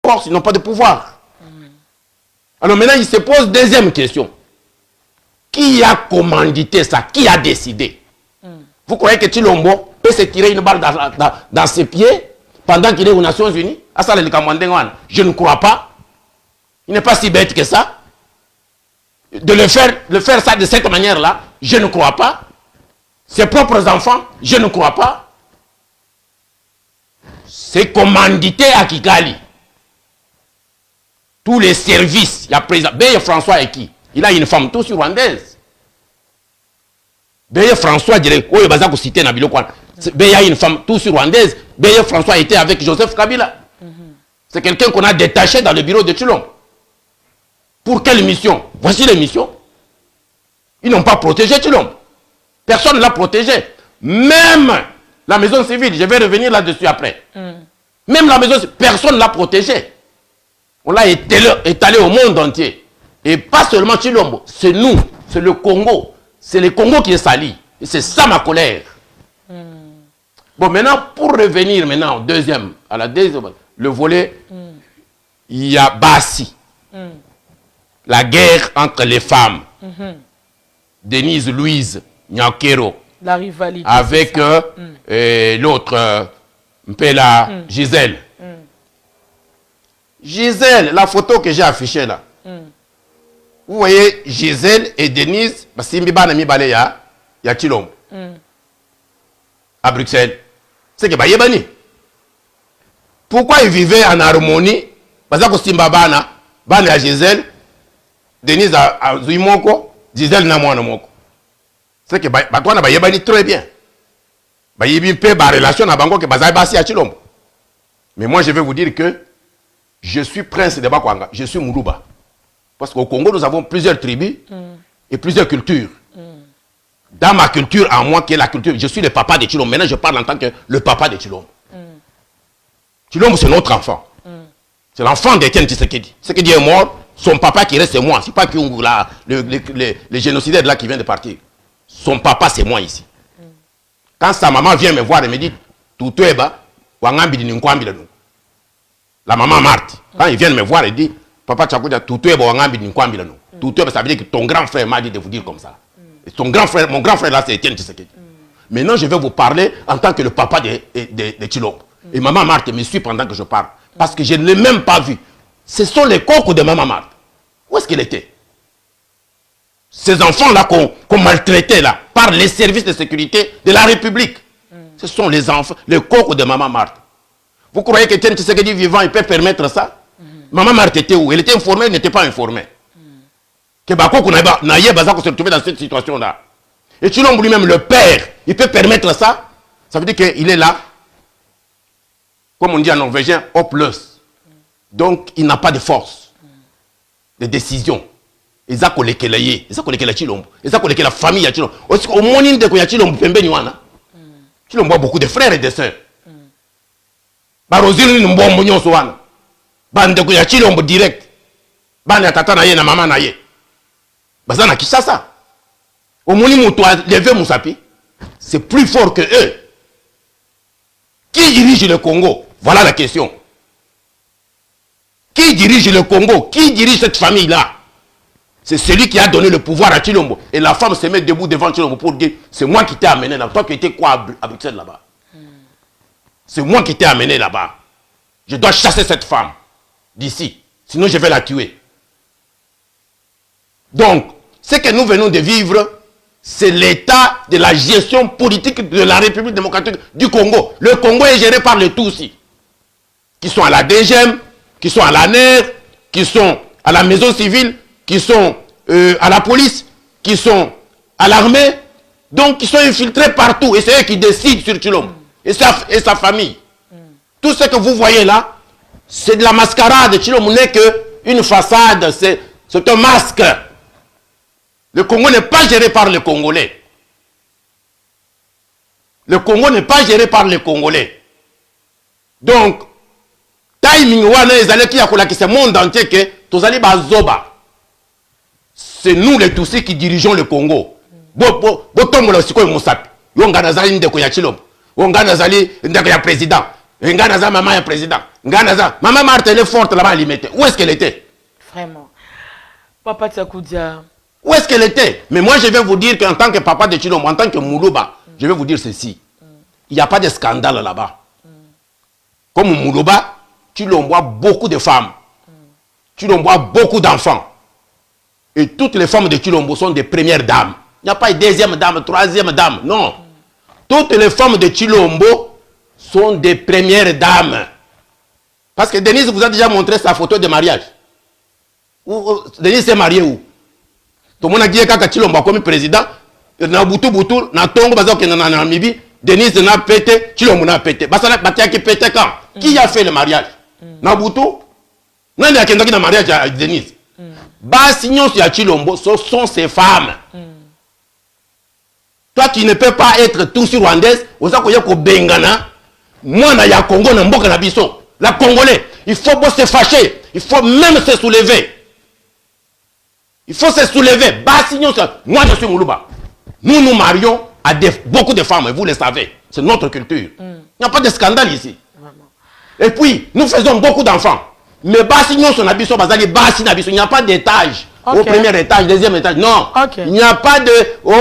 force, ils n'ont pas de pouvoir. Alors maintenant, il se pose deuxième question. Qui a commandité ça? Qui a décidé? Vous croyez que Tshilombo peut se tirer une balle dans ses pieds pendant qu'il est aux Nations Unies? Je ne crois pas. Il n'est pas si bête que ça. De le faire ça de cette manière-là, je ne crois pas. Ses propres enfants, je ne crois pas. C'est commandité à Kigali. Tous les services, il y a président. Beye François est qui? Il a une femme tous rwandaise. Beye François dirait, oh, il va vous citer Nabilo Kwan. Beye a une femme tous rwandaise. Beye François était avec Joseph Kabila. C'est quelqu'un qu'on a détaché dans le bureau de Tshilombo. Pour quelle mission? Voici les missions. Ils n'ont pas protégé Tshilombo. Personne ne l'a protégé. Même la maison civile, je vais revenir là-dessus après. Même la maison civile, personne ne l'a protégé. On l'a étalé au monde entier. Et pas seulement Tshilombo, c'est nous, c'est le Congo. C'est le Congo qui est sali. Et c'est ça ma colère. Bon, maintenant, pour revenir maintenant à la deuxième, le volet, il y a Bassi. La guerre entre les femmes. Denise Louise Nyakero. La rivalité. Avec l'autre, Mpela Gisèle. Gisèle, la photo que j'ai affichée là. Vous voyez Gisèle et Denise, Simbi Banami Baleya, il y a Tshilombo. À Bruxelles. C'est que Bayebani. Pourquoi ils vivaient en harmonie? Parce que Simba Bana, Bana à Gisèle, Denise à Zuimoko, Gisèle n'a moins moko. C'est que Batouana Bayebani très bien. Bayebi peut ba relation à Bango que Bazaï Bassi à Tshilombo. Mais moi je vais vous dire que je suis prince de Bakwanga, je suis Moulouba. Parce qu'au Congo, nous avons plusieurs tribus et plusieurs cultures. Dans ma culture, à moi, qui est la culture, je suis le papa de Tshilombo. Maintenant, je parle en tant que le papa de Tshilombo. Tshilombo, c'est notre enfant. C'est l'enfant d'Étienne Tshisekedi. Tshisekedi est mort, son papa qui reste, c'est moi. Ce n'est pas Kyungu, là, le génocidaire là qui vient de partir. Son papa, c'est moi ici. Quand sa maman vient me voir et me dit, Toutueba, Wangambi Ninkwambi, la maman Marthe, quand il vient me voir et dit, Papa Tchakoudia, Toutueba, Wangambi Ninkwambi, Toutueba, ça veut dire que ton grand frère m'a dit de vous dire comme ça. Et ton grand frère, mon grand frère là, c'est Étienne Tshisekedi. Maintenant, je vais vous parler en tant que le papa de Tshilombo. Et maman Marthe me suit pendant que je parle. Parce que je ne l'ai même pas vu. Ce sont les cocos de maman Marthe. Où est-ce qu'il était? Ces enfants-là qu'on maltraitait là, par les services de sécurité de la République. Ce sont les enfants, les cocos de maman Marthe. Vous croyez que Étienne Tshisekedi vivant, il peut permettre ça? Maman Marthe était où? Elle était informée, elle n'était pas informée. Que Bakoko Naye Bazako se retrouvait dans cette situation-là. Et Tshilombo lui-même, le père, il peut permettre ça? Ça veut dire qu'il est là, comme on dit en norvégien, hopeless. Donc, il n'a pas de force, de décision. Ils ont collecté Tshilombo. Ils ont collecté la famille à Tshilombo. Au moins, il y a Tshilombo Pembenywana. Tshilombo a beaucoup de frères et de sœurs. Barozil ni mbombo nyonso wana. Bande ko ya Tshilombo direct. Bande tata na ye na mama na ye. Bazana Kinshasa. Au moins, il a levé Moussapi. C'est plus fort que eux. Qui dirige le Congo? Voilà la question. Qui dirige le Congo? Qui dirige cette famille-là? C'est celui qui a donné le pouvoir à Tshilombo. Et la femme se met debout devant Tshilombo pour dire, c'est moi qui t'ai amené là. Toi qui étais quoi à Bruxelles là-bas? C'est moi qui t'ai amené là-bas. Je dois chasser cette femme d'ici. Sinon je vais la tuer. Donc, ce que nous venons de vivre, c'est l'état de la gestion politique de la République démocratique du Congo. Le Congo est géré par les Tutsis, qui sont à la DGM, qui sont à la NER, qui sont à la maison civile, qui sont à la police, qui sont à l'armée, donc qui sont infiltrés partout. Et c'est eux qui décident sur Tshilombo et sa famille. Tout ce que vous voyez là, c'est de la mascarade. Tshilombo n'est qu'une façade, c'est un masque. Le Congo n'est pas géré par les Congolais. Le Congo n'est pas géré par les Congolais. Donc, timing wana ezali ki yakola ki ce monde entier que tozali bazoba. C'est nous les Tutsis qui dirigeons le Congo. Botombola sikoyo Moussapi. Yo ngana zali ndeko ya Tshilombo. Yo ngana zali ndeko ya président. Ngana zali maman ya président. Maman Marthe, elle est forte là-bas à Limete. Où est-ce qu'elle était? Vraiment. Papa Tiakoudia. Où est-ce qu'elle était? Mais moi, je vais vous dire qu'en tant que papa de Chilombo, en tant que Moulouba, je vais vous dire ceci. Il n'y a pas de scandale là-bas. Comme Moulouba, Chilombo a beaucoup de femmes. Chilombo a beaucoup d'enfants. Et toutes les femmes de Chilombo sont des premières dames. Il n'y a pas de deuxième dame, troisième dame. Non. Toutes les femmes de Chilombo sont des premières dames. Parce que Denise vous a déjà montré sa photo de mariage. Denise s'est mariée où? Tout le monde a dit que Chilombo comme président, na butu na tongo bazo ke na Namibie, Denise n'a pété, Chilombo n'a pété. Basala batia qui pété quand? Qui a fait le mariage? Na butu? Non, il y a quelqu'un qui a mariage à Denise. Bassignon sur Chilombo, ce sont ces femmes. Toi qui ne peux pas être tout sur rwandaise, vous savez que Bengana, moi na ya Congo na mboka na biso, la Congolais, il faut pas se fâcher, il faut même se soulever. Il faut se soulever. Bassignon, moi je suis Moulouba. Nous marions à beaucoup de femmes, et vous le savez. C'est notre culture. Il n'y a pas de scandale ici. Vraiment. Et puis, nous faisons beaucoup d'enfants. Mais Bassignon, son habitation, il n'y a pas d'étage. Okay. Au premier étage, deuxième étage. Non. Okay. Il n'y a pas de... Oh,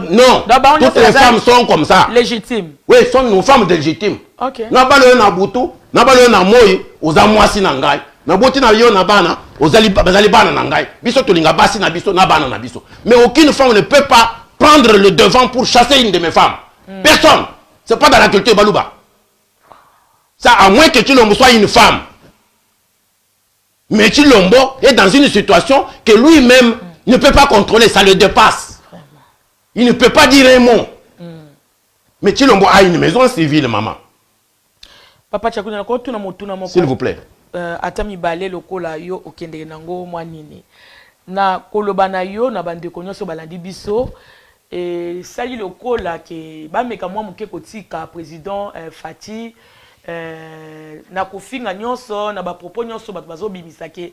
non. Toutes les femmes sont comme ça. Légitimes. Oui, sont nos femmes légitimes. Ok. N'a pas le Nabutu, n'a pas le Namoy, aux Amouassi Nangai. Naboti na yo na bana, aux Alibana Nangai. Biso tolinga basi na biso, na bana na biso. Mais aucune femme ne peut pas prendre le devant pour chasser une de mes femmes. Personne. C'est pas dans la culture Balouba. Ça, à moins que Chilombo soit une femme. Mais Chilombo est dans une situation que lui-même ne peut pas contrôler, ça le dépasse. Il ne peut pas dire un mot. Mais Chilombo a une maison civile, maman. Papa Tchakouna, s'il vous plaît. Atami balé lokola yo okende nango mwanini. Na koloba na yo na bande konyoso balandi biso et sali lokola ke ba meka mwa muke kotika président Fati na kofinga nyonso na ba propos nyonso bato bazo bimisa ke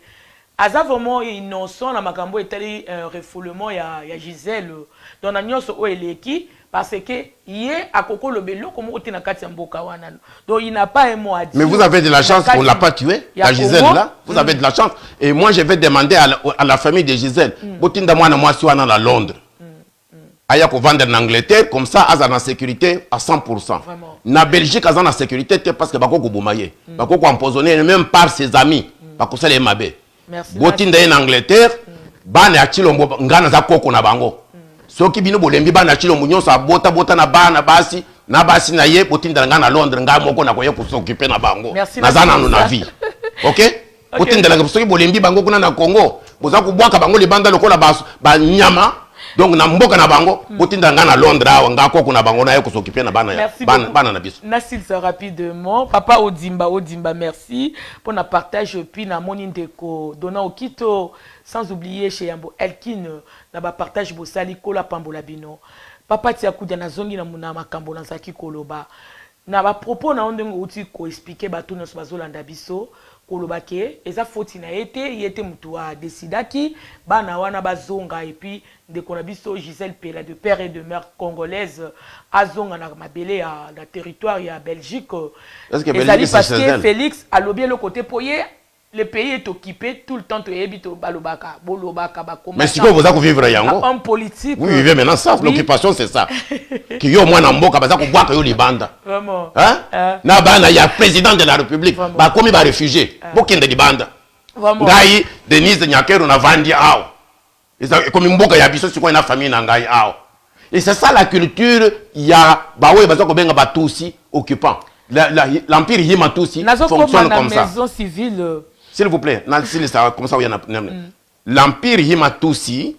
aza vraiment innocent na makambo etali refoulement ya Gisèle dans na nyonso o eleki parce que hier à Koko Lobelo comme on était dans kati mboka wana. Donc il n'a pas un mot à dire. Mais vous avez de la chance qu'on l'a pas tué, la Gisèle là. Vous avez de la chance. Et moi je vais demander à la famille de Gisèle, botinda mwana mwasi wana na Londres. Aya ko vendre en Angleterre comme ça aza na sécurité à 100%. Na Belgique aza na sécurité parce que bako ko bomaye. Bako ko empoisonner même par ses amis. Bako sale mabe. Merci. Botinda en Angleterre, bana ya Chilombo ngana za koko na bango. Soki bino bolembi bana Chilombo nyonso abota na bana basi na ye botinda nga na Londres nga moko na koye ko s'occuper na bango. Na zana no na vie. OK? Botinda nga soki bolembi bango kuna na Congo, boza ko bwaka bango le banda lokola ba nyama. Donc na mboka na bango botinda nga na Londres awa nga koko na bango na ye ko s'occuper na bana na biso. Nasil ça rapidement. Papa Odimba merci pour na partage puis na moni ndeko donnant au Kito sans oublier chez Yambo Elkin na ba partage bo sali kola pambola bino. Papa Tiakoudia na zongi na muna makambo na zaki koloba. Na ba propos na ondengo uti ko expliquer bato nyonso bazolanda biso. Kolobake eza foti na yete mutu a décidaki bana wana bazonga et puis ndeko na biso Gisèle Pela de père et de mère congolaise azonga na mabele ya la territoire ya Belgique. Est-ce que Belgique parce que Félix a lobby le côté poye le pays est occupé tout le temps to ebito balobaka bolobaka ba combattant. Mais si vous avez vivre yango en politique vous vivez maintenant ça l'occupation c'est ça qui yo mwana mboka baza ko bwaka yo libanda vraiment hein na bana ya président de la République ba komi ba réfugié bokende libanda ngai Denise Nyakero na vandi ao eza comme mboka ya biso siko na famille na ngai ao et c'est ça la culture ya bawe baza ko benga batusi occupant l'empire Yima Tutsi fonctionne comme ça. Maison civile. S'il vous plaît, comme ça, l'empire Yima Tutsi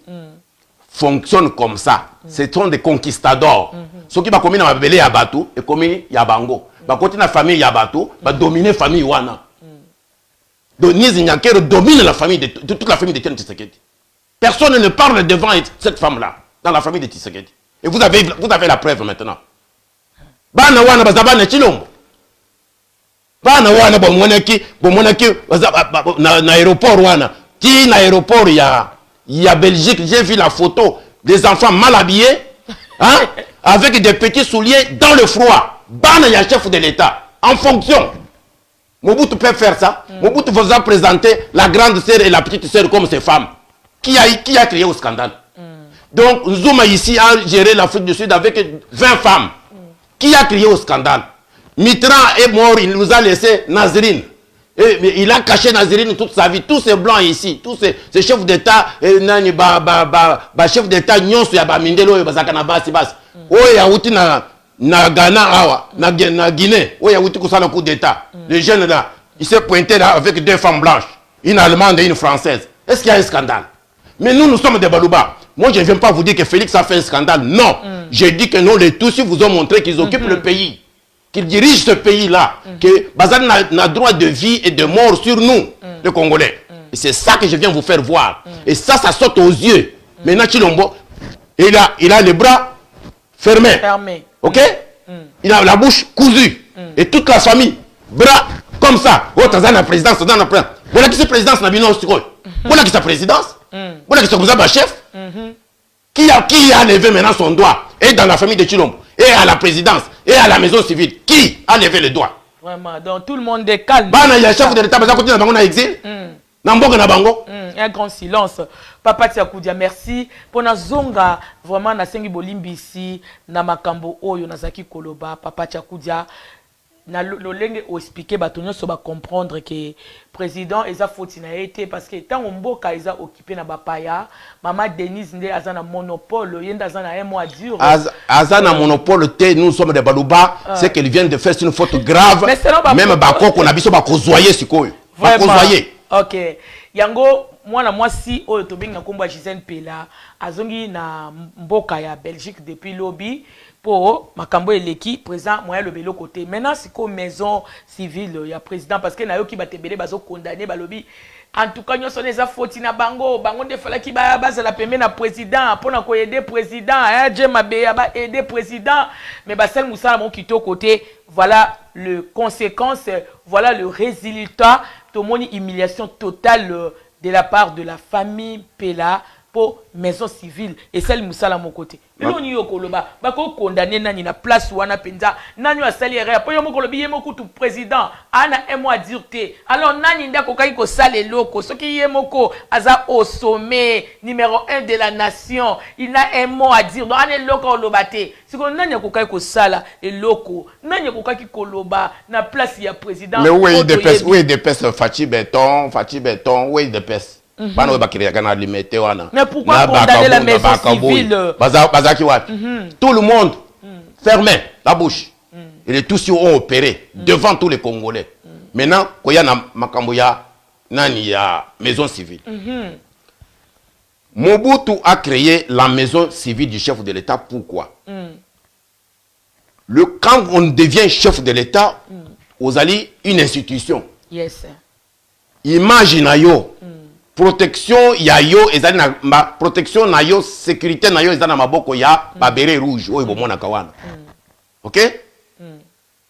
fonctionne comme ça. Ce sont des conquistadors. Ceux qui sont commis dans la belé Yabatou et commis Yabango. Côté la famille Yabatou, va dominer la famille Wana. Denise Nyakero domine la famille de toute la famille de Ken Tshisekedi. Personne ne parle devant cette femme-là dans la famille de Tshisekedi. Et vous avez la preuve maintenant. Bana Wana bazabana Chilombo. Bana wana bomonaki na aéroport wana qui na aéroport ya Belgique j'ai vu la photo des enfants mal habillés hein avec des petits souliers dans le froid bana ya chef de l'État en fonction Mobutu peut faire ça. Mobutu vous a présenté la grande sœur et la petite sœur comme ses femmes. Qui a créé au scandale? Donc, Nzuma ici a géré l'Afrique du Sud avec 20 femmes. Qui a crié au scandale? Mitterrand est mort, il nous a laissé Nazrine. Et il a caché Nazrine toute sa vie. Tous ces blancs ici, tous ces chefs d'État, chefs d'État, nyonso ya ba mindelo bazaka na basi basi. Oya uti na Ghana awa, na Guinée, oya uti kusala coup d'État. Le jeune là, il s'est pointé là avec 2 femmes blanches, une allemande et une française. Est-ce qu'il y a un scandale? Mais nous sommes des Balouba. Moi, je ne viens pas vous dire que Félix a fait un scandale. Non. Je dis que non, les Tutsis vous ont montré qu'ils occupent le pays, qu'ils dirigent ce pays-là, que Bazan a droit de vie et de mort sur nous, les Congolais. Et c'est ça que je viens vous faire voir. Et ça saute aux yeux. Maintenant, Chilombo, il a les bras fermés. Ok? Il a la bouche cousue. Et toute la famille, bras comme ça. Oh, t'as la présidence, t'as la présidence. Voilà qui c'est présidence, voilà qui c'est présidence. Voilà qui c'est chef. Qui a levé maintenant son doigt? Et dans la famille de Chilombo, et à la présidence, et à la maison civile, qui a levé le doigt? Vraiment, donc tout le monde est calme. Il y a chef de l'État, il exil. Un grand silence. Papa Tiakoudia, merci. Pour na zonga, vraiment, na sengi bolimbi ici, na makambo oyo, na zaki koloba, Papa Tiakoudia, na lolenge o expliquer, batonyo so ba comprendre que président eza fauti na été parce que tant mboka eza occupé na bapaya, maman Denise nde azana monopole, yenda azana un mot à dire. Azana monopole te, nous sommes des Balouba, c'est qu'elle vient de faire une faute grave. Même bako qu'on a biso bako zoyer sikoyo. Bako zoyer. OK. Yango mwana mwasi oyo tobingi na kombo Gisèle Pela azongi na mboka ya Belgique depuis lobby pour makambo eleki président moyen le belo côté. Maintenant c'est comme maison civile ya président parce que na yo ki batebele bazo condamner ba lobby. En tout cas, nous sommes les affaires na bango de fala ki ba base la pembe na président pour na ko aider président hein Djema Beya ba aider président mais ba sel Moussa mon kito côté voilà le conséquence voilà le résultat de mon humiliation totale de la part de la famille Pela pour maison civile et celle Moussa à mon côté. Mais on y est koloba bako condamné nani na place wana penza nani wa salaire po yo moko lobi ye moko tout président ana un mois dire te alors nani ndako kai ko sale loko soki ye moko aza au sommet numéro 1 de la nation il a un mot à dire donc ane loko lobate siko nani ko kai ko sala et loko nani ko kai koloba na place ya président. Mais où est de pèse Fachi Béton où est de pèse? Mais pourquoi condamner la maison civile? Tout le monde fermait la bouche. Et les Tutsis ont opéré devant tous les Congolais. Maintenant, il y a la maison civile. Mobutu a créé la maison civile du chef de l'État. Pourquoi? Quand on devient chef de l'État, vous allez une institution. Yes. Imaginez protection ya yo ezali na protection na yo sécurité na yo ezali na maboko ya babere rouge oyo bomona kawana. OK?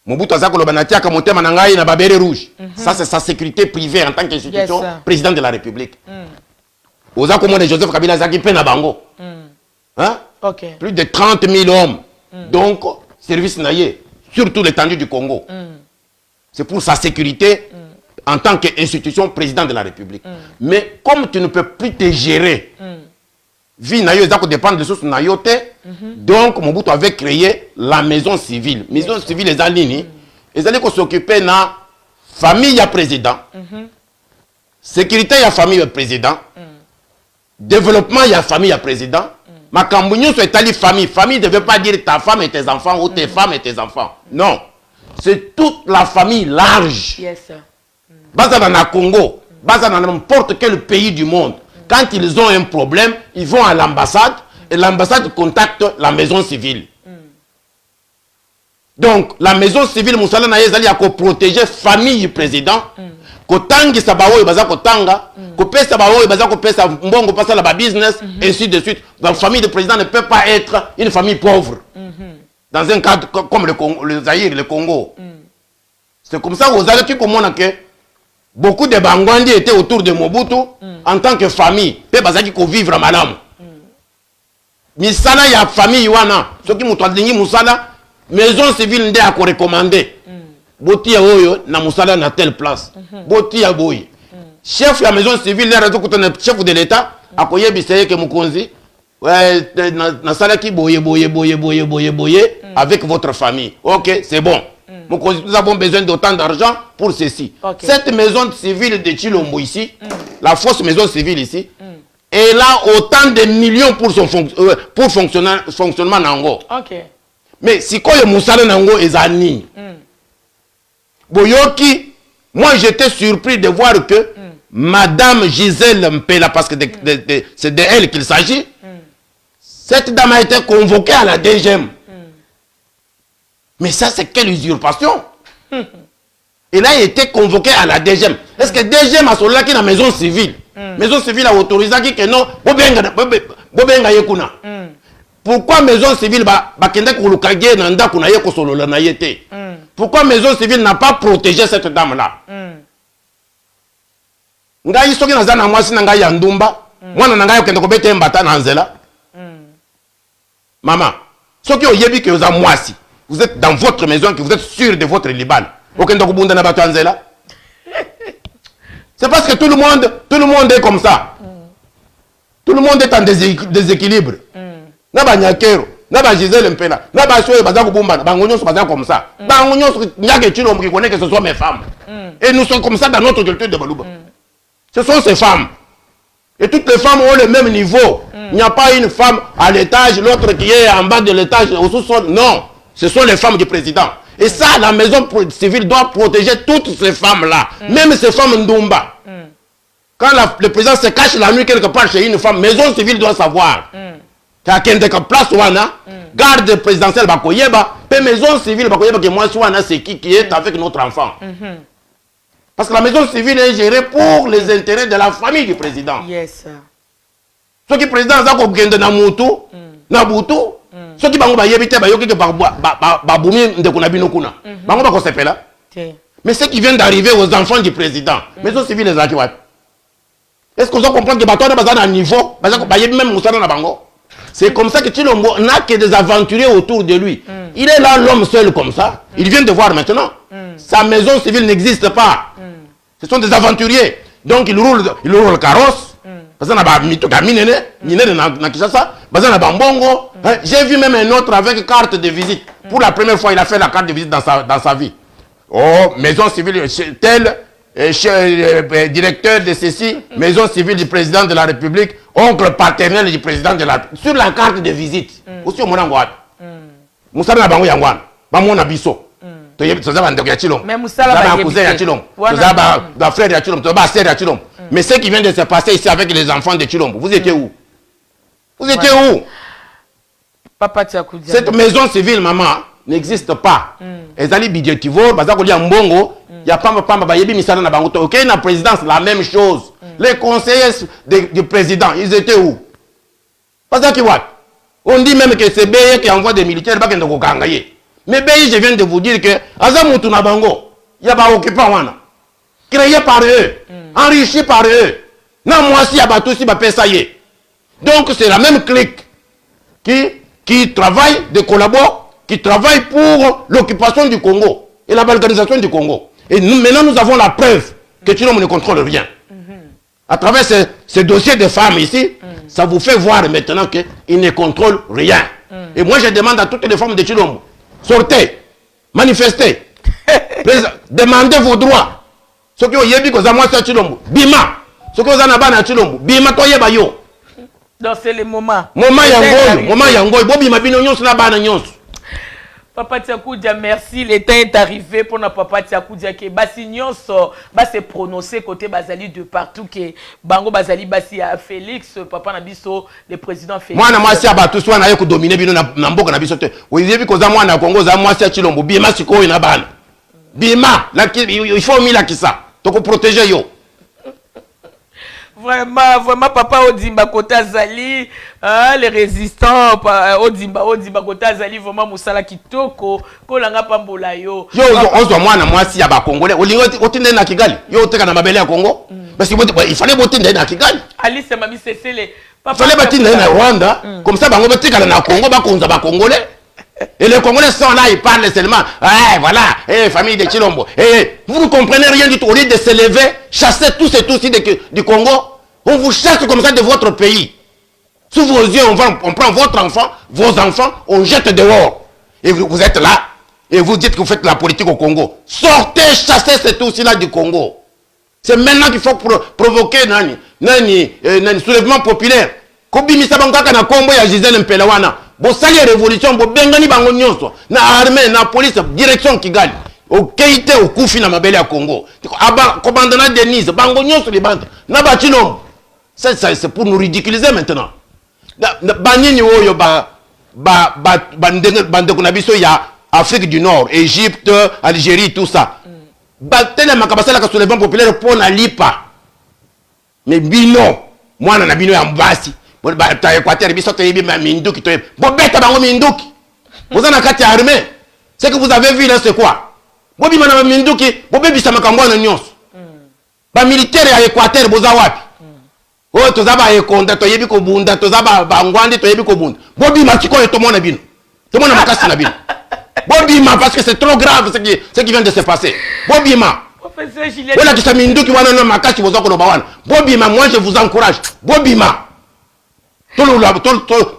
Mobutu azako loba natia ka motema na ngai na babere rouge. Ça c'est sa sécurité privée en tant qu'institution président de la République. Ozako mona Joseph Kabila zaki pe na bango. Hein? OK. Plus de 30 000 hommes. Donc service na ye sur tout l'étendue du Congo. C'est pour sa sécurité. En tant qu'institution président de la République. Mais comme tu ne peux plus te gérer, vie na yo dépend de sources na yo te, donc Mobutu avait créé la maison civile. Maison civile les alini, ils allaient s'occuper de la famille ya président, sécurité ya famille ya président, développement ya famille ya président. Ma cambouignon soit établi famille. Famille ne veut pas dire ta femme et tes enfants ou tes femmes et tes enfants. Non, c'est toute la famille large. Yes. Baza dans le Congo, baza dans n'importe quel pays du monde. Quand ils ont un problème, ils vont à l'ambassade et l'ambassade contacte la maison civile. Donc, la maison civile, Moussala na yezali a protéger famille président. Kotangi sabawo baza kotanga, kopesa bawo baza kopesa mbongo pasa la business ainsi de suite. La famille du président ne peut pas être une famille pauvre. Dans un cadre comme le Zaïre, le Congo. C'est comme ça que vous allez comprendre que beaucoup de Bangwandi étaient autour de Mobutu en tant que famille. Pe bazaki ko vivre madame. Misala ya famille wana, ceux qui m'ont dit musala, maison civile ndé a ko recommander. botia oyo na musala na telle place botia boy chef ya maison civile la raison que chef de l'état akoyebisa ke mukonzi na sala ki boye avec votre famille. OK, c'est bon. Nous avons besoin d'autant d'argent pour ceci. Okay. Cette maison civile de Chilombo ici, la fausse maison civile ici, elle a autant de millions pour son fonctionnement nango. OK. Mais si quoi le musala nango ezani. Boyoki, moi j'étais surpris de voir que Madame Gisèle Mpela, parce que c'est de elle qu'il s'agit, cette dame a été convoquée à la DGM. Mais ça, c'est quelle usurpation? Elle a été convoquée à la DGM. Est-ce que DGM a solé qui dans la maison civile? Maison civile a autorisé que non, bobenga yekuna. Pourquoi maison civile bakende kulukage nanda kuna yeko solola na yete? Pourquoi maison civile n'a pas protégé cette dame-là? Ngai soki nazana mwasi na ngai ya ndumba, mwana na ngai okende kobeta mbata na nzela. Maman, soki oyebi que oza mwasi, vous êtes dans votre maison, que vous êtes sûr de votre libal. Okende kobunda na bato nzela. C'est parce que tout le monde est comme ça. Tout le monde est en déséquilibre. Na nyakero, na Gisèle Mpela, na Choye baza kubumba, bangonyo baza comme ça. Bangonyo nyake Chilombo qui connaît que ce sont mes femmes. Et nous sommes comme ça dans notre culture de Balouba. Ce sont ces femmes. Et toutes les femmes ont le même niveau. Il n'y a pas une femme à l'étage, l'autre qui est en bas de l'étage, au sous-sol. Non, ce sont les femmes du président. Et ça, la maison civile doit protéger toutes ces femmes-là. Même ces femmes Ndumba. Quand le président se cache la nuit quelque part chez une femme, maison civile doit savoir. Quand il y a place, garde présidentielle, puis maison civile, c'est qui est avec notre enfant. Parce que la maison civile est gérée pour les intérêts de la famille du président. Yes. Ceux qui président Zako Gende na Moutu, na Boutu, ceux qui bango ba yebite ba yoki ba boumi de kunabino kuna. Bango ba ko sepela. Mais ceux qui viennent d'arriver aux enfants du président, maison civile les akiwat. Est-ce qu'on comprend que bato na bazana à niveau, bazako ba yebi même musala na bango. C'est comme ça que Chilombo n'a que des aventuriers autour de lui. Il est là l'homme seul comme ça. Il vient de voir maintenant. Sa maison civile n'existe pas. Ce sont des aventuriers. Donc ils roulent le carrosse. J'ai vu même un autre avec carte de visite. Pour la première fois, il a fait la carte de visite dans sa vie. Oh, maison civile, tel, directeur de ceci, maison civile du président de la République, oncle paternel du président de la République. Sur la carte de visite. Aussi au Monangouad. Moussa na bango yangwan. Bamona biso. Mais Moussa cousin ya Chilombo. Toza frère ya Chilombo, toza sœur ya Chilombo. Mais ce qui vient de se passer ici avec les enfants de Chilombo, vous étiez où? Vous étiez où? Papa Tchakoudja. Cette maison civile, maman, n'existe pas. Les alliés budgétivores, bazakoli ya mbongo, ya pamba bayebi misana na bango. OK, na présidence la même chose. Les conseillers du président, ils étaient où? On dit même que c'est Beye qui envoie des militaires, pas qu'on kangaye. Mais Beye, je viens de vous dire que Azamutu na bango, il y a pas occupant wana. Créé par eux, enrichi par eux. Non, moi si Abatou si Bapessaye. Donc c'est la même clique qui travaille, de collabore, qui travaille pour l'occupation du Congo et la balkanisation du Congo. Et maintenant nous avons la preuve que Chilombo ne contrôle rien. À travers ce dossier de femmes ici, ça vous fait voir maintenant qu'il ne contrôle rien. Et moi je demande à toutes les femmes de Chilombo, sortez, manifestez, demandez vos droits. Ce qui est bien, c'est Chilombo. Bima. Ce qui est bien, c'est Chilombo. Bima, toi, yeba yo. Donc c'est le moment. Moment yangoy, moment yangoy. Bobi ma bino nyonso na bana nyonso. Papa Tchakoudja, merci. Le temps est arrivé pour notre Papa Tchakoudja que basi nyonso ba se prononcer côté bazali de partout que bango bazali basi à Félix papa na biso le président Félix. Mwana mwasi abatu swa na ye ko dominer bino na mboka na biso te. Oyebi ko za mwana Kongo za mwasi ya Chilombo bima sikoyo na bana. Bima, il faut mi la kisa. Toko protéger yo. Vraiment, papa Odimba Kota Zali, les résistants, Odimba Kota Zali, vraiment Moussala Kitoko, Kolanga Pambola yo. Yo, on se moi na mwasi ya ba Congolais. Olingo otinde na Kigali. Yo oteka na mabele ya Congo. Parce qu'il fallait botinde na Kigali. Alice Mami Cécile. Il fallait botinde na Rwanda. Comme ça bango botika na Congo ba konza ba Congolais. Et les Congolais sont là, ils parlent seulement. Ah, voilà, famille de Chilombo. Vous ne comprenez rien du tout. Au lieu de se lever, chasser tous et tous du Congo, on vous chasse comme ça de votre pays. Sous vos yeux, on prend votre enfant, vos enfants, on jette dehors. Et vous êtes là, et vous dites que vous faites la politique au Congo. Sortez, chassez ces tous-là du Congo. C'est maintenant qu'il faut provoquer un soulèvement populaire. Kobimisa bangaka na kombo ya Gisèle Mpelawana. Bo sali révolution, bo bengani bango nyonso. Na armée, na police, direction Kigali. Au Keïté, au Koufi na mabele ya Congo. Aba, commandant Denise, bango nyonso les bandes. Na bachilom. Ça, c'est pour nous ridiculiser maintenant. Banini oyo bandeko na biso ya Afrique du Nord, Égypte, Algérie, tout ça. Batele makabasala ka soulèvement populaire pour na lipa. Mais bino, moi na bino ya mbasi. Ta Équateur biso to yebi ma minduki to yebi. Bo beta bango minduki. Vous en kati armée. Ce que vous avez vu là c'est quoi? Bo bi mana minduki, bo bebisa makambo na nyonso. Ba militaire ya Équateur boza wapi? Oh, tozaba ekonda to yebi ko bunda, tozaba bangwandi to yebi ko bunda. Bo bi matiko to mona bino. To mona makasi na bino. Bobima, parce que c'est trop grave ce qui vient de se passer. Bobima. Professeur Julien. Voilà qui s'aminduki wana na makasi bozoko no bawana. Bobima, moi je vous encourage. Bobima.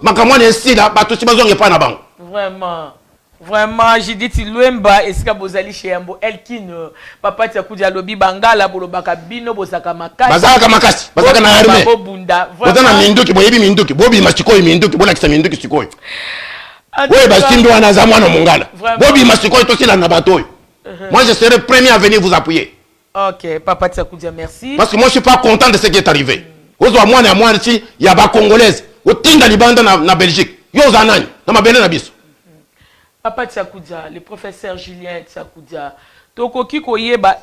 Makamwa nesi là, batusi bazonge pa na bango. Vraiment. Vraiment, j'ai dit Luemba et Sika Bozali chez Yambo Elkin, papa Tiakudia Lobi Bangala, Bolobaka Bino, Bosaka Makasi. Bazaka Makasi, Bazaka na armée. Bozana minduki, boyebi minduki, bobi masiko minduki, bola kisa minduki sikoi. Oui, Bastimbo Anazamwa no Mongala. Bobi masiko est aussi là na bateau. Moi je serai premier à venir vous appuyer. Ok, papa Tiakudia, merci. Parce que moi je suis pas content de ce qui est arrivé. Ozo moi na moi ici, il y a ba congolaise. O tinda libanda na Belgique. Yo zanani, na mabele na biso. Papa Tiakudia, le professeur Julien Tiakudia, tokoki koyeba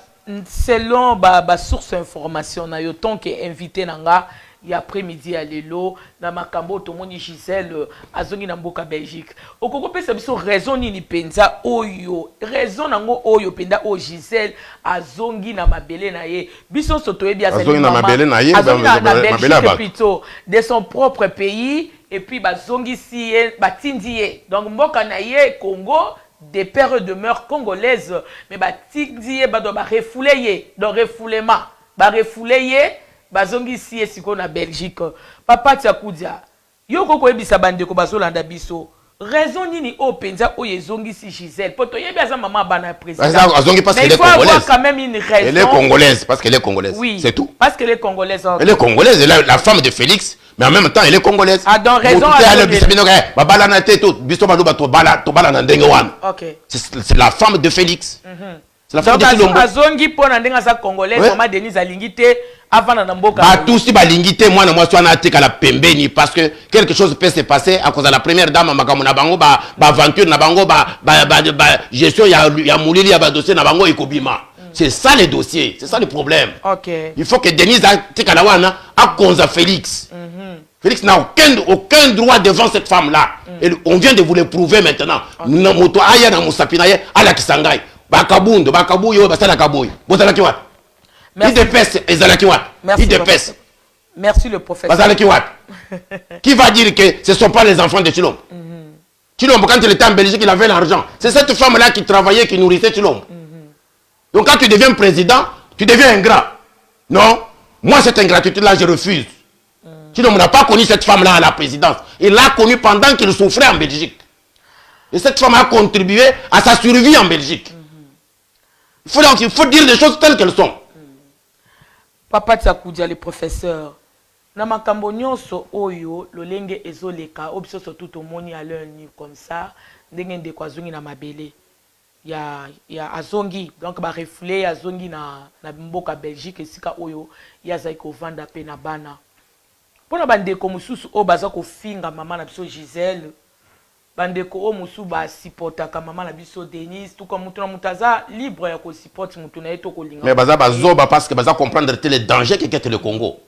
selon ba source information na yo tant que invité nanga y après-midi à lelo na makambo tomoni Gisèle azongi na mboka Belgique. Okoko pesa biso raison nini penza oyo, raison nango oyo penda o Gisèle azongi na mabele na ye. Biso sotoyebi azongi na mabele na ye, mabele plutôt de son propre pays. Et puis bazongi siye batindiye donc mboka na ye Congo des pères de mœurs congolaises mais batindiye ba do ba refoulé ye donc refoulement ba refoulé ye bazongi siye siko na Belgique. Papa Tiakudia yo koko ebisa bandeko bazolanda biso raison nini o penza o yezongi si Gisèle poto yebi aza maman bana président azongi parce qu'elle est congolaise quand même une raison elle est congolaise parce qu'elle est congolaise oui, c'est tout parce qu'elle est congolaise okay. Elle est congolaise elle est la femme de Félix. Mais en même temps, elle est congolaise. Ah, donc raison. C'est la femme de Félix. C'est la femme de Chilombo. Azongi pona ndenga sa congolaise, maman Denise Alingité, avant na mboka. Bah tous si balingité, moi suis en attaque à la pembeni parce que quelque chose peut se passer à cause de la première dame makamona bango ba aventure na bango ba gestion ya moulili ya ba dossier na bango ekobima. C'est ça le dossier, c'est ça le problème. OK. Il faut que Denise Tikalawana a konza Félix. Félix n'a aucun droit devant cette femme-là. Et on vient de vous le prouver maintenant. Nous moto aya na musapinaye ala kisangai. Bakabundo, bakabuyo, basala kaboy. Bozala kiwa. Il dépêche ezala kiwa. Il dépêche. Merci le professeur. Basala kiwa. Qui va dire que ce ne sont pas les enfants de Chilombo? Chilombo quand il était en Belgique, il avait l'argent. C'est cette femme-là qui travaillait, qui nourrissait Chilombo. Donc quand tu deviens président, tu deviens ingrat. Non, moi cette ingratitude-là, je refuse. Chilombo n'a pas connu cette femme-là à la présidence. Il l'a connue pendant qu'il souffrait en Belgique. Et cette femme a contribué à sa survie en Belgique. Il faut dire les choses telles qu'elles sont. Papa Tiakudia, le professeur. Na makambo nyonso oyo lolenge ezoleka obiso surtout tomoni à l'heure comme ça ndenge ndeko azongi na mabele ya azongi donc ba reflé azongi na mboka Belgique esika oyo ya zai ko vanda pe na bana pona bandeko mususu o baza ko finga mama na biso Gisèle bandeko o musu ba supportaka mama na biso Denise tout comme mutu na mutaza libre ya ko support mutu na eto ko linga mais baza bazoba parce que baza comprendre les dangers que le Congo.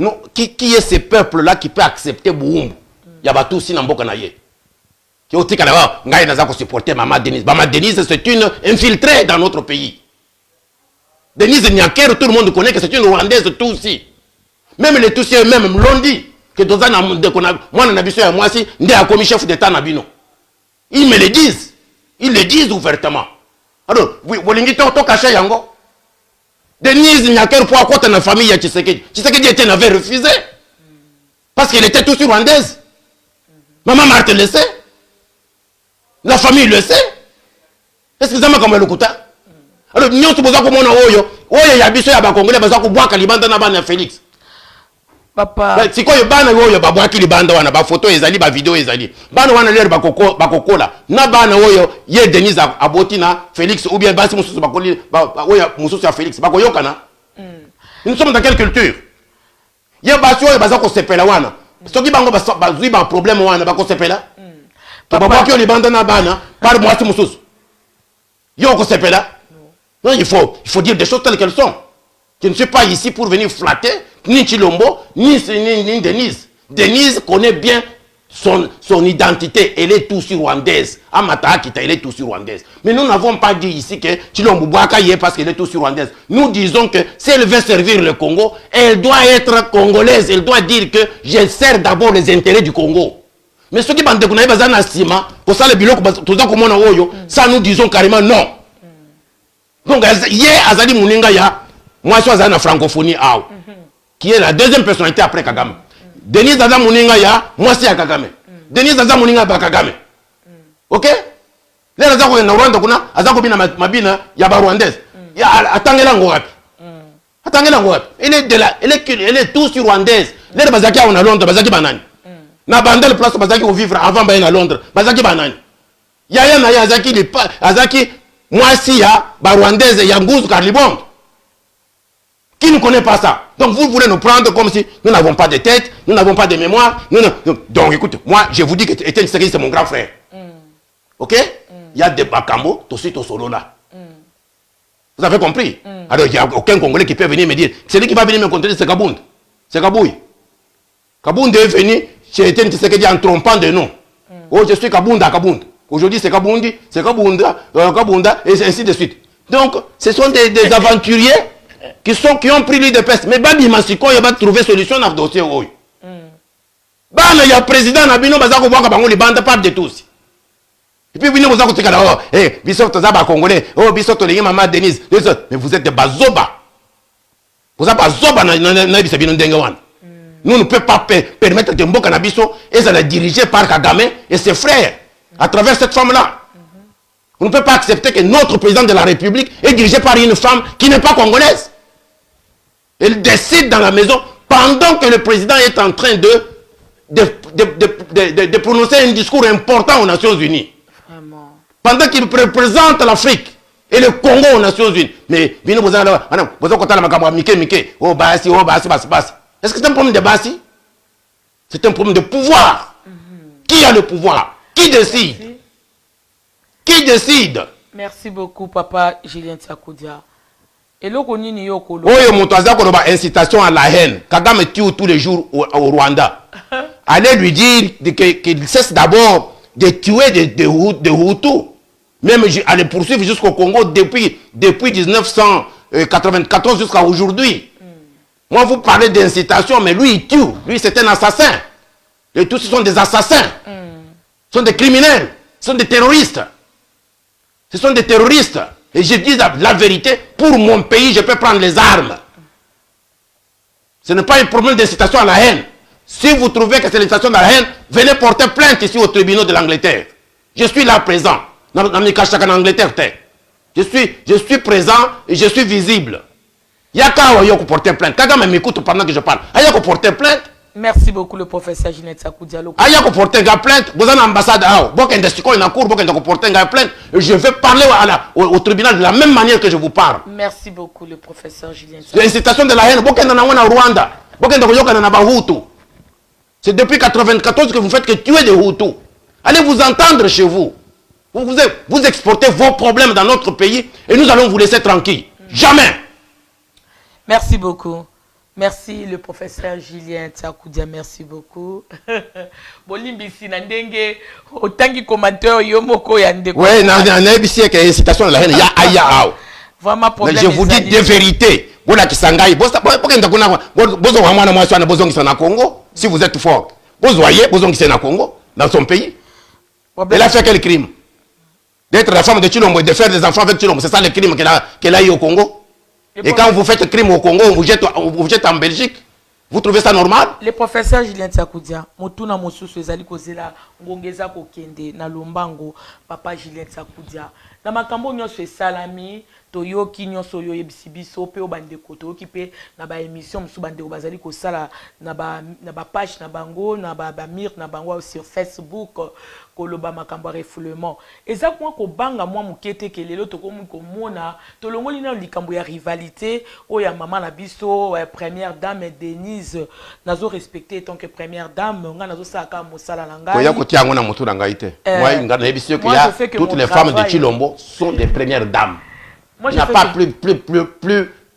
Non, qui est ce peuple-là qui peut accepter Boumbu? Il y a tout aussi dans Mboka Naye. Qui est aussi là-bas, Ngaï n'a pas supporté Maman Denise. Maman Denise, c'est une infiltrée dans notre pays. Denise Nyakero, tout le monde connaît que c'est une Rwandaise tout aussi. Même les Tutsis eux-mêmes l'ont dit. Que dans un moi, on a vu ça, moi aussi, on a commis chef d'État Nabino. Ils me le disent. Ils le disent ouvertement. Alors, Bolingi to caché yango. Denise Nyaker pour quoi dans la famille à Tshisekedi. Tshisekedi n'avait refusé. Parce qu'elle était tous rwandaise. Maman Marthe le sait. La famille le sait. Est-ce que ça m'a comme le kouta? Alors, nous sommes comme on a oyo. Oyo ya biso ya ba Congolais baza ko boaka libanda na bana Félix. Papa. Si quoi bana oyo ba boaki libanda wana ba photo ezali ba video ezali. Bana wana lere ba kokola. Na bana oyo ye Denise Abotina Félix ou bien basi mususu ba koli oyo mususu ya Félix ba koyokana. Nous sommes dans quelle culture? Ye basi oyo baza ko sepela wana. Soki bango ba zui ba problème wana ba ko sepela. Ba boaki libanda na bana par moi mususu. Yo ko sepela. Non, il faut dire des choses telles qu'elles sont. Je ne suis pas ici pour venir flatter ni Chilombo, ni Denise. Denise connaît bien son identité. Elle est tout sur rwandaise. Amata Akita, elle est tout sur rwandaise. Mais nous n'avons pas dit ici que Chilombo Bouaka y est parce qu'elle est tout sur rwandaise. Nous disons que si elle veut servir le Congo, elle doit être congolaise. Elle doit dire que je sers d'abord les intérêts du Congo. Mais ceux qui bandent de Sima, pour ça le bilan, ça nous disons carrément non. Donc, hier, Azali Mouninga ya, moi, je suis dans la francophonie, qui est la deuxième personnalité après Kagame. Denise Azali Mouninga ya, moi, c'est à Kagame. Denise Azali Mouninga ba Kagame. Ok? Les Azali Mouninga Rwanda, Azali Mouninga Mabina, ya ba Rwandaise. Atangela Ngorapi. Atangela Ngorapi. Elle est tout sur Rwandaise. Les Bazaki on a Londres, Bazaki Banani. Na bandel place Bazaki au vivre avant Bayen à Londres, Bazaki Banani. Yaya na ya Azaki. Moi, si il y a Rwandaise et Yangouz Carlibond, qui ne connaît pas ça? Donc vous voulez nous prendre comme si nous n'avons pas de tête, nous n'avons pas de mémoire. Donc écoute, moi je vous dis que Etienne Tshisekedi c'est mon grand frère. Ok? Il y a des Bakambo, Tossi Tosolo là. Vous avez compris? Alors il n'y a aucun Congolais qui peut venir me dire, celui qui va venir me contredire c'est Kabound. C'est Kabouy. Kabound est venu chez Etienne Tshisekedi en trompant de nom. Oh, je suis Kabound à Kabound. Aujourd'hui, c'est Kaboundi, c'est Kabounda, et ainsi de suite. Donc, ce sont des aventuriers qui ont pris l'île de peste. Mais Babi Massiko, il va trouver solution dans le dossier. Il y a président Nabino, Bazako Baka Bango, les bandes partent de tous. Et puis, vous avez dit, oh, hey, Bissot Zaba Congolais, oh, Bissot Tolégi, Maman Denise, mais vous êtes des bazoba. Vous êtes bazoba, nous ne pouvons pas permettre que Mboka Nabiso et ça dirigé par Kagame et ses frères. À travers cette femme-là. On ne peut pas accepter que notre président de la République est dirigé par une femme qui n'est pas congolaise. Elle décide dans la maison pendant que le président est en train de prononcer un discours important aux Nations Unies. Vraiment. Pendant qu'il représente l'Afrique et le Congo aux Nations Unies. Mais, est-ce que c'est un problème de Bassi? C'est un problème de pouvoir. Qui a le pouvoir? Qui décide? Merci. Qui décide? Merci beaucoup, papa Julien Tsakoudia. Et le Konini Yoko. Oyo Moutaza Koloba, incitation à la haine. Kagame tue tous les jours au Rwanda. Allez lui dire qu'il cesse d'abord de tuer des Hutus. Même à les poursuivre jusqu'au Congo depuis 1994 jusqu'à aujourd'hui. Moi, vous parlez d'incitation, mais lui, il tue. Lui, c'est un assassin. Et tous, ce sont des assassins. Ce sont des criminels, ce sont des terroristes. Ce sont des terroristes. Et je dis la vérité, pour mon pays, je peux prendre les armes. Ce n'est pas un problème d'incitation à la haine. Si vous trouvez que c'est l'incitation à la haine, venez porter plainte ici au tribunal de l'Angleterre. Je suis là présent. En Angleterre. Je suis présent et je suis visible. Il y a qu'à porter plainte. Kagame m'écoute pendant que je parle. Il y a qu'à porter plainte. Merci beaucoup, le professeur Ginette Tsakoudia. Il y a qu'à porter plainte. Vous avez une ambassade. Je vais parler au tribunal de la même manière que je vous parle. Merci beaucoup, le professeur Julien Tsakoudia. L'incitation de la haine. Rwanda. C'est depuis 1994 que vous faites que tuer des Hutus. Allez vous entendre chez vous. Vous exportez vos problèmes dans notre pays et nous allons vous laisser tranquille. Jamais. Merci beaucoup. Merci le professeur Julien Tsakoudia, merci beaucoup. Bolimbisi nandenge otangi commentaire yomoko yande. Ouais, na que incitation à la haine, ya aya. Vraiment problème. Je vous dis des vérités. Bola kisangai, bozo wa mwana mwasi na bozo ngisa na Congo, si vous êtes fort. Bozo voyez, bozo ngisa na Congo dans son pays. Elle a fait quel crime? D'être la femme de Chilombo et de faire des enfants avec Chilombo. C'est ça le crime qu'elle a eu au Congo. Et quand vous faites crime au Congo, on vous jette en Belgique. Vous trouvez ça normal? Le professeur Julien Tsakoudia, motuna mosusu ezali kozela ngongeza kokende na lombango papa Julien Tsakoudia. Na makambo nyonso esalami toyoki nyonso yo yebisi biso pe obandeko toyoki pe na ba émission musu bandeko bazali kosala na ba page na bango na ba mir na bango sur Facebook koloba makambo refoulement. Eza kwa ko banga mwa mukete kelelo tokomu komona tolongoli na likambo ya rivalité o ya mama na biso première dame Denise nazo respecter tant que première dame nga nazo saka mosala na ngai. Koya kotia ngona mutu na ngai te. Moi ngana yebisi yo que toutes les femmes de Chilombo sont des premières dames. Il n'y a pas plus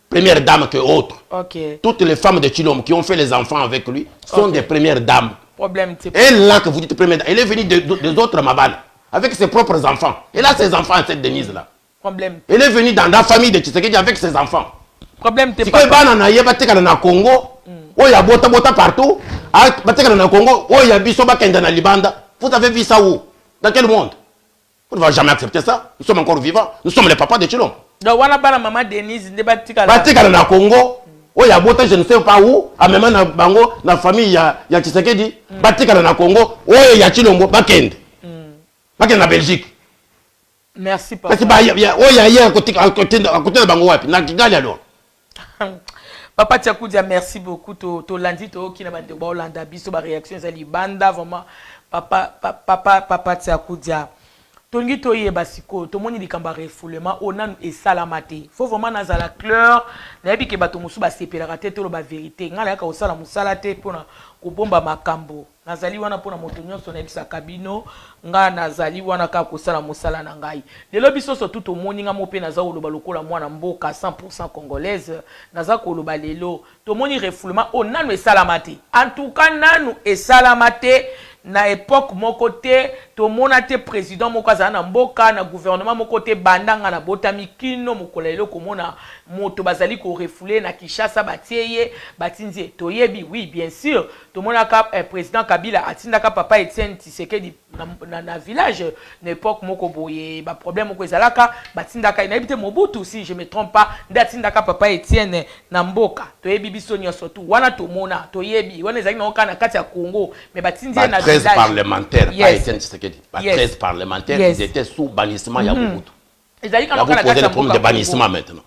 premières dames que autres. Okay. Toutes les femmes de Chilombo qui ont fait les enfants avec lui sont des premières dames. Problème, et là que vous dites première dame, elle est venue des autres Mabal avec ses propres enfants. Elle a ses enfants, cette Denise-là. Problème. Elle est venue dans la famille de Tshisekedi avec ses enfants. Problème, c'est pas na Congo. Oh, il y a bota partout. Na Congo. Oh, il y a bisoba kenda na Libanda. Vous avez vu ça où? Dans quel monde? On ne va jamais accepter ça. Nous sommes encore vivants. Nous sommes les papas de Chilombo. Donc, on a pas la maman Denise de Batikala. Batikala na Congo. Oh, il y a bota, je ne sais pas où. À même na bango, na famille, il y a Tshisekedi. Batikala na Congo. Oh, il y a Chilombo. Bakende. Bakende na Belgique. Merci, papa. Parce qu'il y a à côté de bango wapi. Na Kigali alors. Papa Tsakoudia, merci beaucoup. To lundi, to qui n'a pas de Hollanda, biso ba réaction zali banda vraiment. Papa Tsakoudia. Tongi toye basiko, to moni likamba refoulement, onan et salamate. Faut vraiment nazala clair, na yebi ke bato musu ba sepelaka te to lo ba vérité. Ngala ka osala musala te pona ko bomba makambo. Nazali wana pona moto nyonso na bisa kabino, nga nazali wana ka ko sala musala na ngai. Lelo biso so tout omoni nga mope naza oloba lokola mwana mboka 100% congolaise, naza ko loba lelo. To moni refoulement onan et salamate. En tout cas nanu et salamate. Na époque mon côté to monate président mokaza na mboka na gouvernement mon côté bandanga na botami kino mokolelo komona moto bazali ko refouler na Kinshasa batieye batinzie to yebi oui bien sûr to monaka président Kabila atindaka papa Etienne Tshisekedi na village na époque moko boye ba problème moko ezalaka batindaka na ebite Mobutu si je me trompe pas ndatindaka papa Etienne na mboka to yebi biso nyonso tu wana to mona to yebi wana ezali na okana kati ya Congo mais batinzie na 13 parlementaires, yes. pas Etienne Tshisekedi. 13 parlementaires, yes. Ils étaient sous bannissement. Il y a Mobutu. Il y a posé le problème de bannissement maintenant.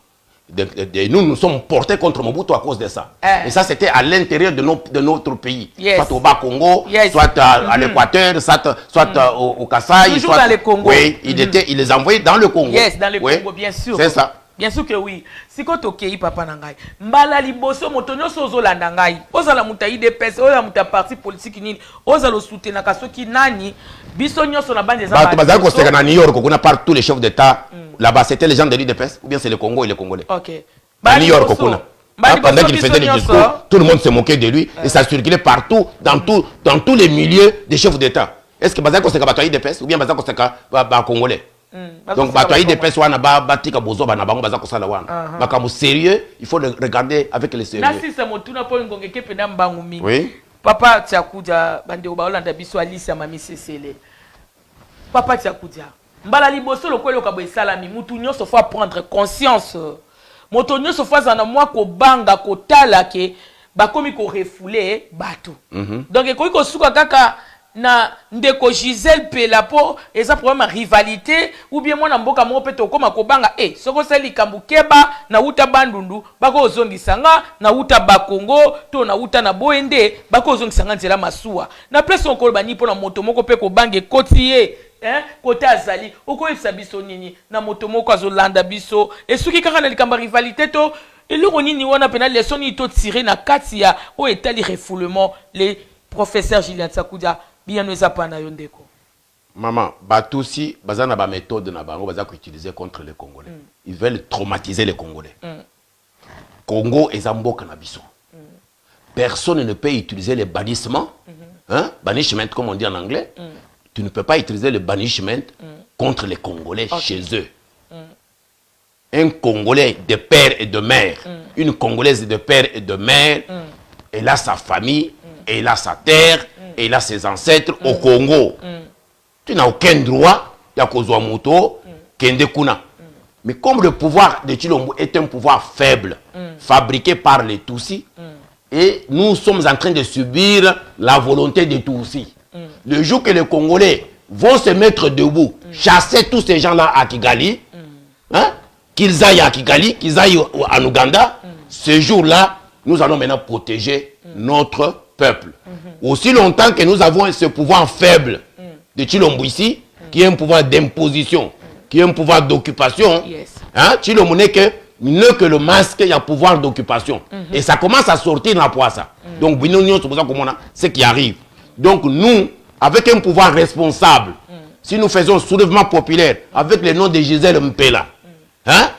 Nous sommes portés contre Mobutu à cause de ça. Et ça, c'était à l'intérieur de notre pays. Yes. Soit au Bas-Congo, yes. soit à l'Équateur, soit au Kasaï. Toujours dans le Congo. Oui, il les envoyait dans le Congo. Yes, dans le Congo, bien sûr. C'est ça. Bien sûr que oui. Si quand okei papa nangai, mbala liboso motonyo sozo landangai. Ozala muta IDPS, oza muta parti politique nini, ozala soutenir kasoki nani, biso nyoso na bande za. Bah, bazali ko seka na New York, on a partout les chefs d'État. Là-bas, c'était les gens de l'IDPS ou bien c'est le Congo et les Congolais. OK. À New York, pendant qu'il faisait les discours, tout le monde se moquait de lui et ça circulait partout, dans tous les milieux des chefs d'État. Est-ce que bazali ko seka ba IDPS ou bien bazali ko seka ba Congolais? Donc, des personnes sérieux, il faut le regarder avec les sérieux. Oui. Papa Tsakoudia, bande Hollanda biso Alice ya mami Cecile. Papa Tsakoudia, mbala liboso lokwelo ka boy salami, mutu nyonso faut prendre conscience. Moto nyonso faut za na mwa ko banga ko tala ke bakomi ko refouler bato. Donc ekoki ko suka kaka na ndeko Gisèle Pela po eza problème rivalité ou bien mwana mboka mo peto koma kobanga soko sali kambukeba na uta bandundu bako ozongisanga na uta bakongo to na uta na boende bako ozongisanga nzela masuwa na place on koloba ni po na moto moko pe kobange kotiye côté azali oko efsa biso nini na moto moko azolanda biso esuki kaka na likamba rivalité to eloko nini wana pena leçon ni to tirer na kati ya o etali refoulement les professeur Julien Tsakoudia bien nous apana yondeko. Maman, Batousi, bazana ba méthode na bango baza ko utiliser contre les Congolais. Ils veulent traumatiser les Congolais. Congo et Zamboka na biso. Personne ne peut utiliser le bannissement, banishment comme on dit en anglais. Tu ne peux pas utiliser le banishment contre les Congolais chez eux. Un Congolais de père et de mère, une Congolaise de père et de mère, elle a sa famille, elle a sa terre, elle a ses ancêtres au Congo. tu n'as aucun droit ya kozwa moto kende kuna. Mais comme le pouvoir de Tshilombo est un pouvoir faible, fabriqué par les Tutsis, et nous sommes en train de subir la volonté des Tutsis. Le jour que les Congolais vont se mettre debout, chasser tous ces gens-là à Kigali, hein, qu'ils aillent à Kigali, qu'ils aillent en Ouganda, ce jour-là, nous allons maintenant protéger notre peuple. Aussi longtemps que nous avons ce pouvoir faible de Tshilombo ici, qui est un pouvoir d'imposition, qui est un pouvoir d'occupation, hein, Tshilombo n'est que le masque, il y a pouvoir d'occupation. Et ça commence à sortir dans la poisse. Donc, c'est ce qui arrive. Donc, nous, avec un pouvoir responsable, si nous faisons soulèvement populaire, avec le nom de Gisèle Mpela, hein,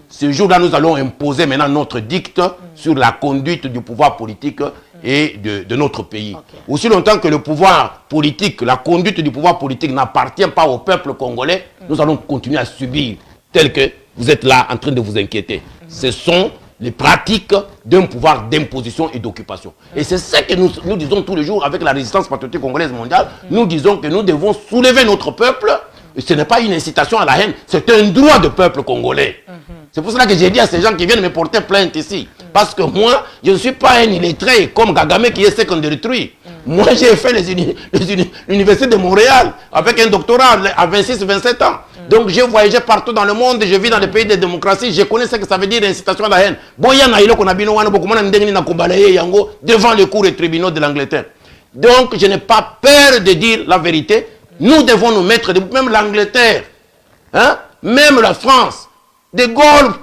ce jour-là, nous allons imposer maintenant notre dicte sur la conduite du pouvoir politique et de notre pays. Aussi longtemps que le pouvoir politique, la conduite du pouvoir politique n'appartient pas au peuple congolais, nous allons continuer à subir, tel que vous êtes là en train de vous inquiéter. Ce sont les pratiques d'un pouvoir d'imposition et d'occupation. Et c'est ce que nous disons tous les jours avec la résistance patriotique congolaise mondiale. Nous disons que nous devons soulever notre peuple. Et ce n'est pas une incitation à la haine, c'est un droit du peuple congolais. C'est pour cela que j'ai dit à ces gens qui viennent me porter plainte ici. Parce que moi, je ne suis pas un illettré comme Kagame qui est secondary tree. Moi, j'ai fait l'université de Montréal avec un doctorat à 26-27 ans. Donc, j'ai voyagé partout dans le monde, je vis dans les pays de démocratie, je connais ce que ça veut dire incitation à la haine. Devant les cours et tribunaux de l'Angleterre. Donc, je n'ai pas peur de dire la vérité. Nous devons nous mettre debout, même l'Angleterre, hein, même la France. De Gaulle,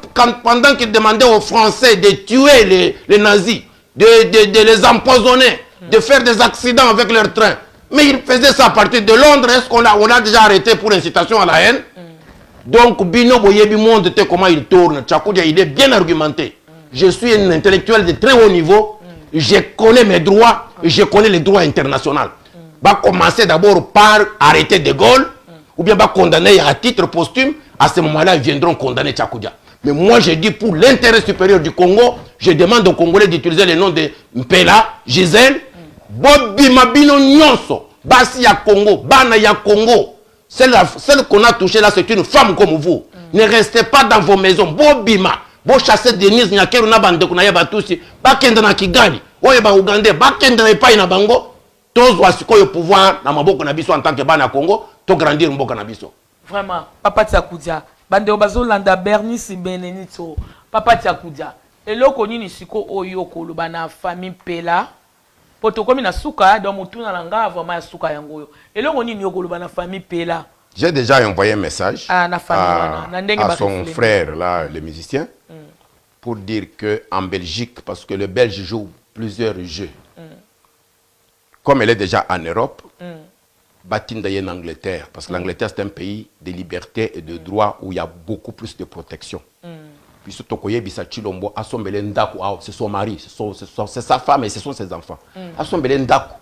pendant qu'il demandait aux Français de tuer les nazis, de les empoisonner, de faire des accidents avec leur train. Mais il faisait ça à partir de Londres. Est-ce qu'on a déjà arrêté pour incitation à la haine? Donc, Bino Boyebi montre comment il tourne. Tchakoudia, il est bien argumenté. Je suis un intellectuel de très haut niveau. Je connais mes droits et je connais les droits internationaux. Va commencer d'abord par arrêter De Gaulle ou bien va condamner à titre posthume. À ce moment-là, ils viendront condamner Tchakoudia. Mais moi, je dis pour l'intérêt supérieur du Congo, je demande aux Congolais d'utiliser le nom de Mpela, Gisèle, Bobi Mabino Nyonso, Basi ya Congo, Bana ya Congo. Celle qu'on a touchée là, c'est une femme comme vous. Ne restez pas dans vos maisons. Bobima, bo chasser Denise Nyakeru na bande kuna yeba tusi, bakenda na Kigali, oye ba Uganda, bakenda na epai na bango, tous wasikoyo pouvoir na maboko na biso en tant que bana Congo, to grandir mboka na biso. Vraiment, Papa Tchakoudia, bande obazolanda Bernice Benenito, Papa Tchakoudia. Eloko nini siko oyo koloba na famille Pela. Poto komi na suka do mutuna langa vraiment ya suka yango yo. Eloko nini yo koloba na famille Pela. J'ai déjà envoyé un message à son frère là, le musicien, pour dire que en Belgique, parce que le Belge joue plusieurs jeux. Comme elle est déjà en Europe, Batindaye en Angleterre, parce que l'Angleterre c'est un pays de liberté et de droit où il y a beaucoup plus de protection. Puis ce Tokoye Bisa Tshilombo, c'est son mari, c'est sa femme et ce sont ses enfants. Assombele Ndaku,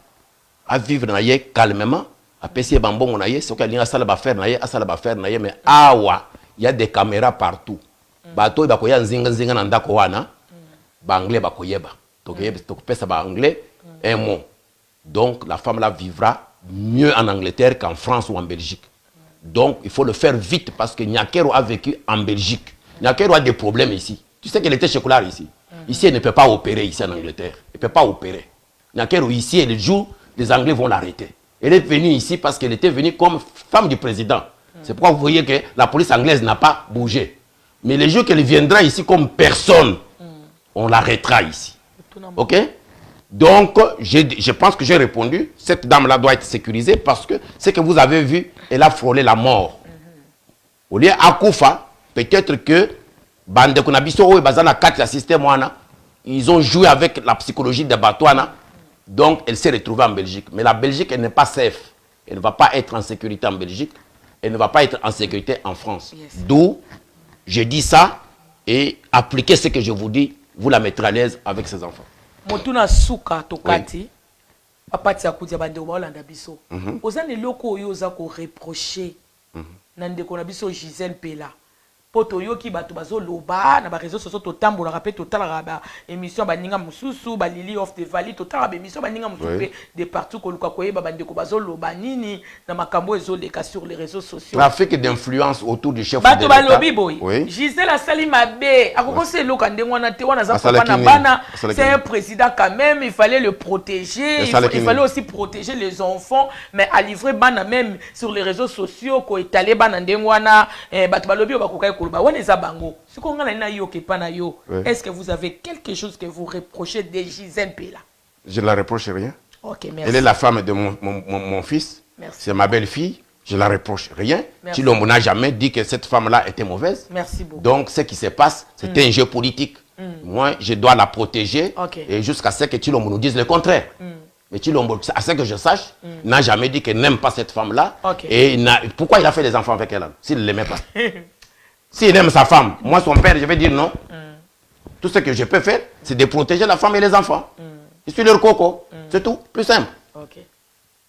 à vivre calmement, à pêcher bambon, c'est qu'il y a faire, mais awa, il y a des caméras partout. Bato bakoya nzinga na ndako wana, ba anglais bakoyeba. Tokopesa ba anglais un mot. Donc la femme là vivra mieux en Angleterre qu'en France ou en Belgique. Donc il faut le faire vite parce que Nyakero a vécu en Belgique. Nyakero a des problèmes ici. Tu sais qu'elle était chez Kolar ici. Ici, elle ne peut pas opérer ici en Angleterre. Elle ne peut pas opérer. Nyakero ici, le jour, les Anglais vont l'arrêter. Elle est venue ici parce qu'elle était venue comme femme du président. C'est pourquoi vous voyez que la police anglaise n'a pas bougé. Mais le jour qu'elle viendra ici comme personne, on l'arrêtera ici. Ok? Donc, je pense que j'ai répondu. Cette dame-là doit être sécurisée parce que ce que vous avez vu, elle a frôlé la mort. Au lieu Akoufa, peut-être que Bande Kunabiso et Bazana 4 système, ils ont joué avec la psychologie de Batouana. Donc, elle s'est retrouvée en Belgique. Mais la Belgique, elle n'est pas safe. Elle ne va pas être en sécurité en Belgique. Elle ne va pas être en sécurité en France. D'où, je dis ça et appliquez ce que je vous dis, vous la mettrez à l'aise avec ses enfants. Motuna suka tokati Papa Tchakoudia bande Olanda biso ozane loko oyo za ko reprocher na ndeko na biso Gisèle Pela poto yoki bato bazo loba na ba réseaux sociaux totambola rapé total raba émission baninga mususu ba Lily of the Valley total raba émission baninga mususu de partout ko luka koyeba bandeko bazo loba nini na makambo ezoleka sur les réseaux sociaux. Trafic d'influence autour du chef de l'État. Bato ba lobi boy. Gisèle Asali mabe akoko se loka ndengwana te wana za papa bana c'est un président quand même il fallait le protéger il fallait aussi protéger les enfants mais à livrer bana même sur les réseaux sociaux ko étaler bana ndengwana bato ba lobi bakoka est-ce que vous avez quelque chose que vous reprochez de Gisèle Péla? Je ne la reproche rien. Okay, merci. Elle est la femme de mon fils. C'est ma belle-fille. Je ne la reproche rien. Chilombo n'a jamais dit que cette femme-là était mauvaise. Merci beaucoup. Donc, ce qui se passe, c'est un jeu politique. Moi, je dois la protéger et jusqu'à ce que Chilombo nous dise le contraire. Mais Chilombo, à ce que je sache, n'a jamais dit qu'il n'aime pas cette femme-là. Et pourquoi il a fait des enfants avec elle s'il ne l'aimait pas? S'il aime sa femme, moi son père, je vais dire non. Tout ce que je peux faire, c'est de protéger la femme et les enfants. Je suis leur coco. C'est tout, plus simple.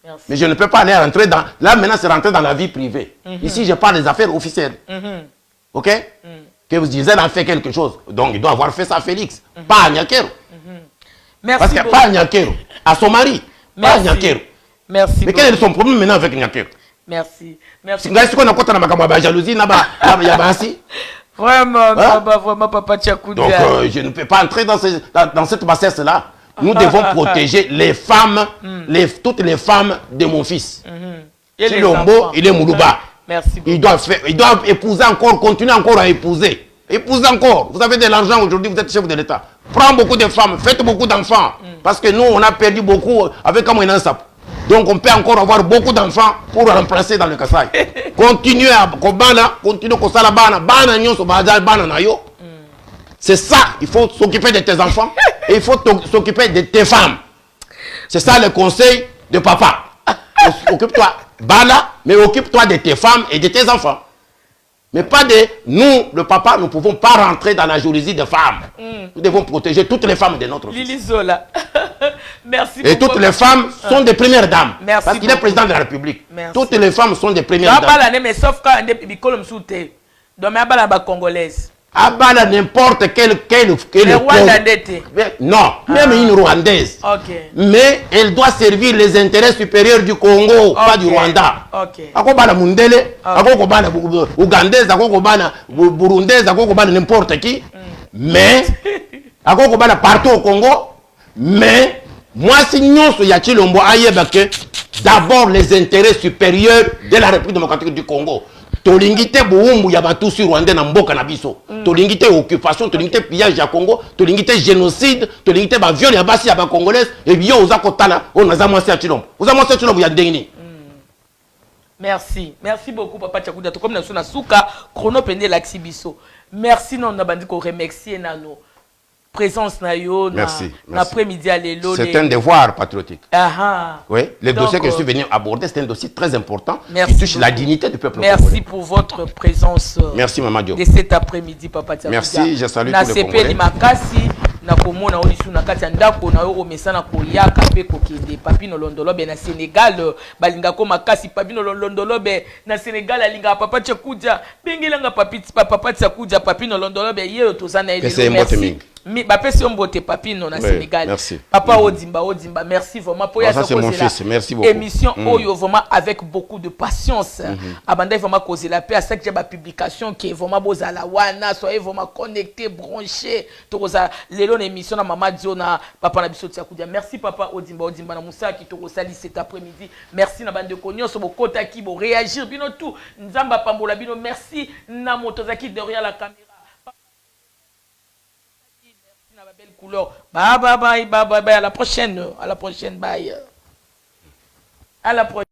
Merci. Mais je ne peux pas aller rentrer dans... Là, maintenant, c'est rentrer dans la vie privée. Ici, je parle des affaires officielles. OK? Que vous disiez, elle a fait quelque chose. Donc, il doit avoir fait ça à Félix. Pas à Nyakero. Merci. Parce que pas à Nyakero. À son mari. Pas à Nyakero. Merci. Mais quel est son problème maintenant avec Nyakero? Merci. Merci. Est-ce qu'on a quoi dans ma jalousie là-bas? Vraiment, vraiment, papa Tchakoudia. Donc, je ne peux pas entrer dans cette bassesse-là. Nous devons protéger les femmes, toutes les femmes de mon fils. Chilombo, il est Moulouba. Merci beaucoup. Il doit épouser encore, continuer encore à épouser. Épousez encore. Vous avez de l'argent aujourd'hui, vous êtes chef de l'État. Prends beaucoup de femmes, faites beaucoup d'enfants. Parce que nous, on a perdu beaucoup avec Kamouinansap. Donc on peut encore avoir beaucoup d'enfants pour remplacer dans le Kassai. Continuez à Kobana, continuez à Kosala Bana, Bana Nyon, Bana Nayo. C'est ça, il faut s'occuper de tes enfants et il faut s'occuper de tes femmes. C'est ça le conseil de papa. Occupe-toi, Bana, mais occupe-toi de tes femmes et de tes enfants. Mais pas de nous, le papa, nous ne pouvons pas rentrer dans la jalousie des femmes. Nous devons protéger toutes les femmes de notre fils. Lili Zola. Merci et toutes les femmes sont des premières dames. Merci parce qu'il est président de la République. Merci. Toutes les femmes sont des premières dames. Mais sauf quand on est congolaise. Donc, congolaise. Abala n'importe quel non, même une Rwandaise. Mais elle doit servir les intérêts supérieurs du Congo, pas du Rwanda. Akobana Mundele, akobana Ougandaise, akobana Burundaise, akobana n'importe qui. Mais akobana partout au Congo. Mais moi, si nous sommes Chilombo Ayebake, d'abord les intérêts supérieurs de la République démocratique du Congo. Tolingite boumbu ya batu sur Rwanda na mboka na biso. Tolingite occupation, tolingite pillage ya Congo, tolingite génocide, tolingite ba viol ya basi ya ba congolaise et bien oza kotala on aza mwasi ya Chilombo. Oza mwasi ya Chilombo ya ndengini. Merci. Merci beaucoup papa Tchakoudia. Comme na suna suka chrono pende l'axibiso. Merci non na bandi ko remercier nano. Présence na yo na après-midi à l'élo. C'est un devoir patriotique. Oui, le dossier que je suis venu aborder, c'est un dossier très important qui touche la dignité du peuple. Merci pour votre présence. Merci Maman Dio. De cet après-midi, Papa Tchakoudia. Merci, je salue tous les Congolais. Na komona olisu na kati ya ndako na yo omesana koyaka pe kokende Papino Londolobe na Sénégal balinga ko makasi Papino Londolobe na Sénégal alinga Papa Tchakoudia bengelanga Papa Tchakoudia Papino Londolobe ye tozana ele merci mi bapesi ombote Papino na Sénégal merci. Papa Odimba merci vraiment pour ça c'est mon fils, merci beaucoup. Émission oyo vraiment avec beaucoup de patience abanda vraiment causer la paix à chaque ba publication qui est vraiment bozala wana soyez vraiment connectés branchés toza lelo émission na Mama Dio na papa na biso Tchakoudia. Merci papa Odimba na Moussa qui toko sali cet après-midi. Merci na bande konyo so bokota ki bo réagir bino tout nzamba pambola bino merci na motozaki derrière la caméra. Merci na ba belle couleur. Bye à la prochaine bye. À la prochaine.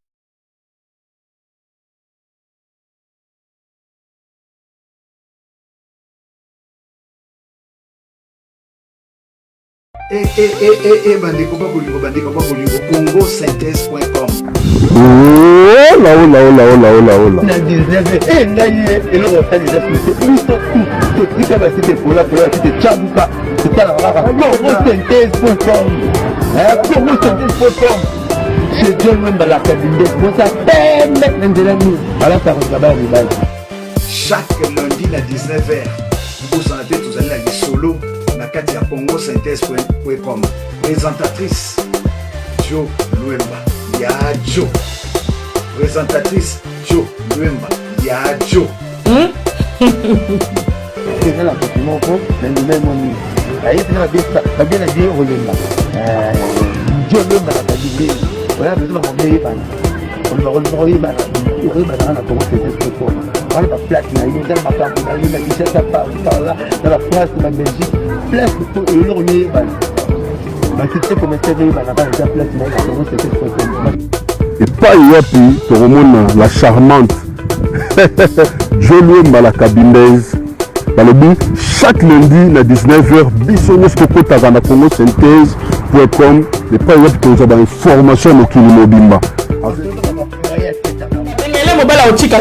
bandeko congosynthèse.com na 19 ndaye eloko osalisa tika basite pola site chabuka totala kaka congosynthèse.com congosynthèse.com chez John Wemba la kabinde bosa pembe na nzela nini alata kosaba ya mibali chaque lundi à 19h. Vous en êtes tous allés à solo na Katia Congo synthèse.com. Présentatrice Jo Luemba. Ya Jo. Présentatrice Jo Luemba. Ya Jo. C'est là pour mon compte, mais le même ami. Aïe, c'est la bien la vie au Luemba. Jo Luemba la vie. Voilà, mais on va m'emmener par là. On va revenir par là. On va dans la Congo synthèse.com. On va place na dans ma carte na na Kinshasa par là dans la France na Belgique place pour et on est bah c'était comme ça mais bah là déjà place na la Congo synthèse.com. Et pas yapi toromona la charmante Jo Luemba la Kabindez balobi chaque lundi à 19h bisonnes kokota na Congo synthèse.com et pas yapi toza ba information mokili mobimba ngele mobala otika